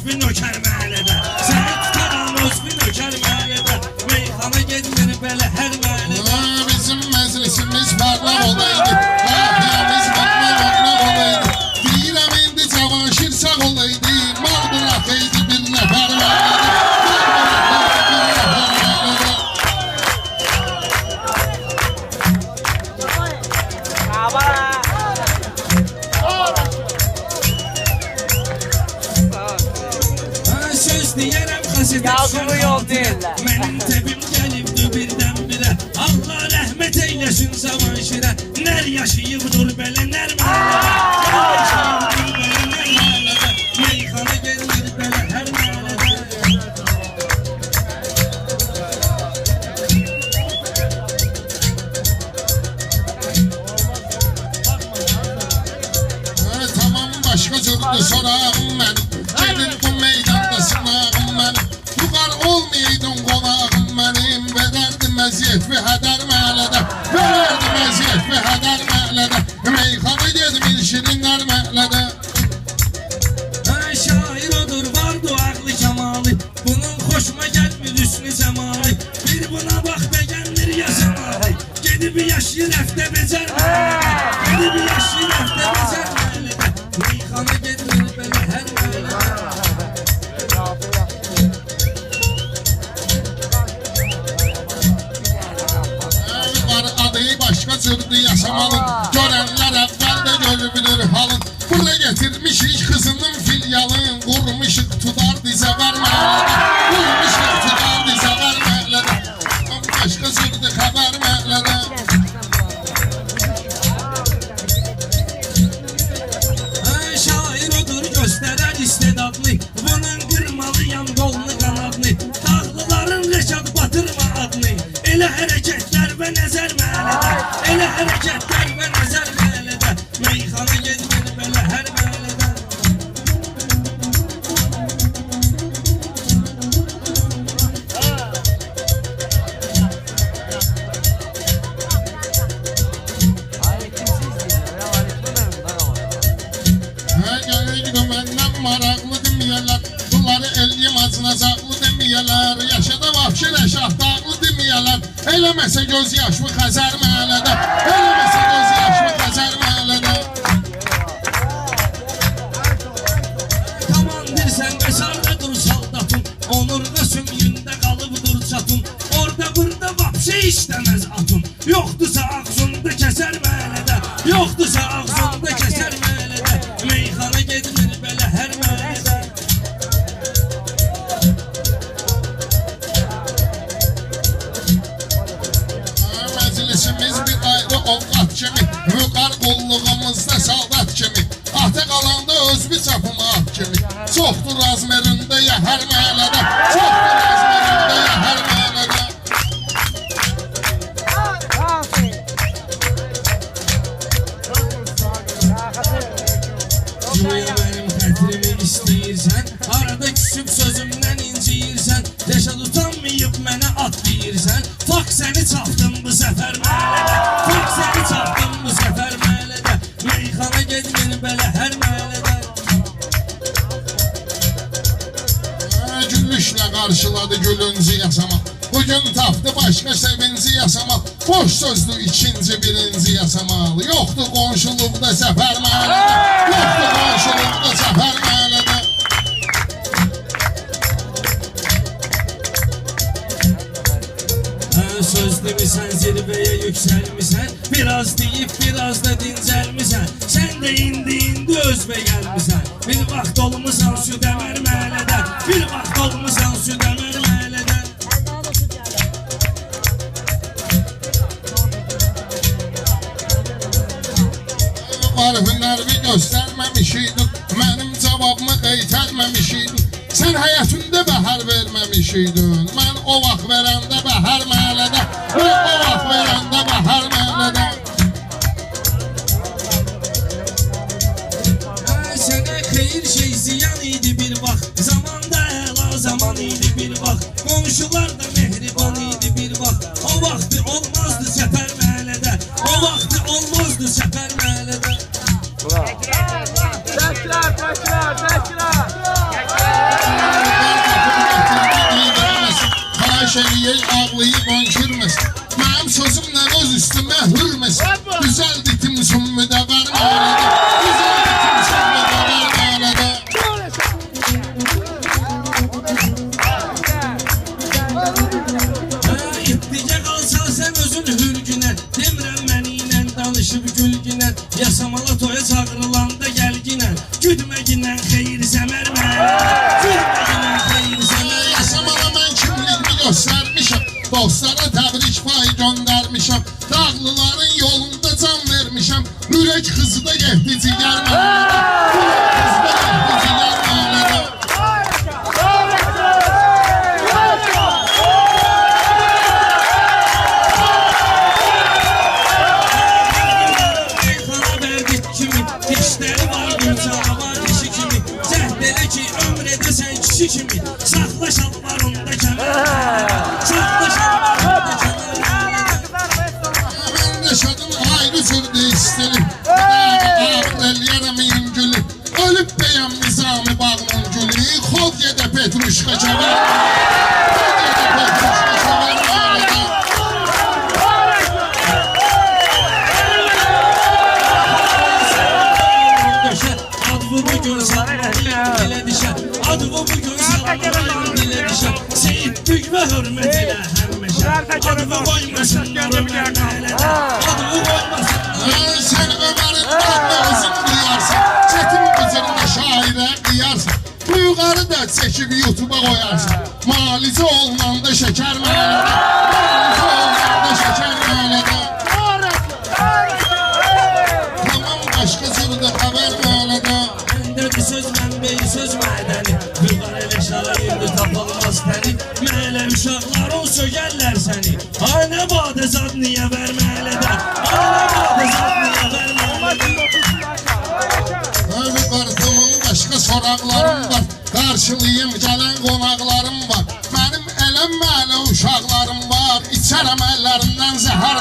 özbün ökər məhəllədə. Səni tutaram özbün ökər məhəllədə. Meyxana gedmir belə hər məhəllədə. Bizim məclisimiz parlaq olaydı, qafiyəmiz məqmal olaydı. Deyirəm indi Cavanşir sağ olaydı, mal bırakaydı bir nəfər məhəllədə. Söz deyərəm xəzədə şərhatına. Mənim təbim gəlibdi birdən-birə. Allah rəhmət eyləsin Cavanşirə. Nər yaşayıbdır belə nər məhəllədə. Meyxana gedir belə hər məhəllədə. Tamam başqa cürdür sorağım mənim. Gedir bu meydanda sınağım mənim. Yuqar olmaydın qonağım mənim. Verərdim əziyyət və hədər məhəllədə. Verərdim əziyyət və hədər məhəllədə. Meyxana gedmir şirinlər məhəllədə. Şair odur vardı ağlı kamalı. Bunun xoşuma gəlmir üstünü cəmalı. Bir buna bax bəgəndir yaşamalı. Gedib yaşayır həftə becər məhəllədə. Gedib yaşayır həftə becər məhəllədə. Meyxana gedir belə hər məhəllədə. Başqa cürdür yaşamalın. Görənlər əvvəldə görübülür halın. Buraya getirmişik kızının filyalın. Qurmuşuq tutar dizə verməklədə. Qurmuşuq tutar dizə verməklədə. Başqa cürdür xəbər məhəllədə. Şair odur göstərər istedadlı. Bunun qırmalıyam qolunu qanadını. Dağlıların rəşad batırma adını. Elə hərəkətlər və nəzər məhəllədə. Elə hərəkətlər və nəzər məhəllədə. Meyxana gedmir belə hər məhəllədə. Məndən maraqlı deməyələr. Bunları eləyim acınacaqlı deməyələr. Yaşada vahşi rəşah dağlı deməyələr. Eləməsə göz yaşlı Xəzər məhəllədə. Eləməsə göz yaşlı Xəzər məhəllədə. Komandirsən bəşarda dur saldatın. Onurğa sümyündə qalıbdır çatın. Orada burada vapşe işləməz atın. Yoxdursa ağzında kəsər məhəllədə. Yoxdursa ağzında kəsər məhəllədə. Meyxana gedmir belə hər məhəllədə. Məclisimiz bir ayrı ovqat kimi. Vüqar qulluğumuzda saldat kimi. Ata qalanda özbü çapım at kimi. Çoxdur razmerində ya hər məhəllədə. Çoxdur razmerində ya hər məhəllədə. Cümləyə mənim xətrimi istəyirsən. Arada küsüb sözümdən inciyirsən. Rəşad utanmayıb mənə at deyirsən. Fak səni çapdım bu səfər məhəllədə. Fak səni çapdım bu səfər məhəllədə. Meyxana gedmir belə hər məhəllədə. Gülüşlə qarşıladı gülüncü yaşamaq. Bugün tapdı başqa sevinci yaşamaq. Boş sözdür ikinci birinci yaşamaq. Yoxdur qonşuluqda səfər məhəllədə. Yoxdur qonşuluqda səfər məhəllədə. Söz demisən zirvəyə yüksəlmisən. Biraz deyib biraz da dincəlmisən. Sən də indi özbə gəlmisən. Bir vaxt olmusan Südəmər məhəllədə. Bir vaxt olmusan Südəmər məhəllədə. Arifin göstərməmişiydin. Mənim cavabımı qeytərməmişiydin. Sən həyatında bəhər verməmişiydin. Mən o vaxt verəndə bəhər məhəllədə. Mən o vaxt verəndə bəhər məhəllədə. Sənə xeyir şey ziyan idi bir vaxt. Zamanda əla zaman idi bir vaxt. Qonşular da mehriban idi bir vaxt. O vaxtı olmazdı səfər məhəllədə. O vaxtı olmazdı səfər məhəllədə. Təkrar. eləyək ağlayıb önkürməsin. Mənim sözümlə öz üstümə hürməsin. Güzel ditim sümmüdə verməlidir. Güzel ditim sümmüdə verməlidir. İtticə qalsan sən özün hürgünə, demirəm mənimlə danışıb gülgünə. Yasamala toya çağırılanda gəlginə, güdməginə xeyir səmər mənə. Güdməginə xeyir səmər mənə. Yasamala mən kimliyimi göstərmişəm. Dostlara təbrik payı göndərmişəm. Dağlıların yolunda can vermişəm. Ürək hızı da getdi cigər mənədə. Ürək hızı da getdi cigər mənədə. Meyxana verdik kimi, dişləri var gülçağı var dişi kimi. Cəhd elə ki ömr edəsən kişi kimi. Saxla şalvarında kəmər mənədə. Saxla şalvarında kəmər mənədə. Mən yaşadım ayrı cürdü istedim. Ağır eləyərəm ingülü. Ölüb bəyəm nizami bağımın gülü. Xod gedə Petruşka kəmər mənədə. Xod gedə Petruşka kəmər mənədə. Advı bugün satmalıyım dilə dişə. Advı bugün satmalıyım dilə dişə. Seyitlik və hürmət elə həmməşə. Advı qoymasınlar ömərlədə. Advı qoymasınlar. Sen Ömer'in adını özün duyarsın. Çetin üzerinde şaire kıyarsın. Bu yukarı da çekip YouTube'a koyarsın. Malice olunan da şeker məlede. Malice olunan da şeker məlede. Tamam başka türlü haber məlede. Məndədir söz mənbəyi söz mədəni. Qırqar elə şairdir tapılmaz təni. Mələ uşaqlar o sögərlər səni. Aynə badə zad niyə verməlidə. Aynə badə zad niyə verməlidə. Abi kartımın başka soraqlarım var. Karşılayım gelen qonaqlarım var. Benim eləm mələ uşaqlarım var. İçərəm əllərindən zəhər.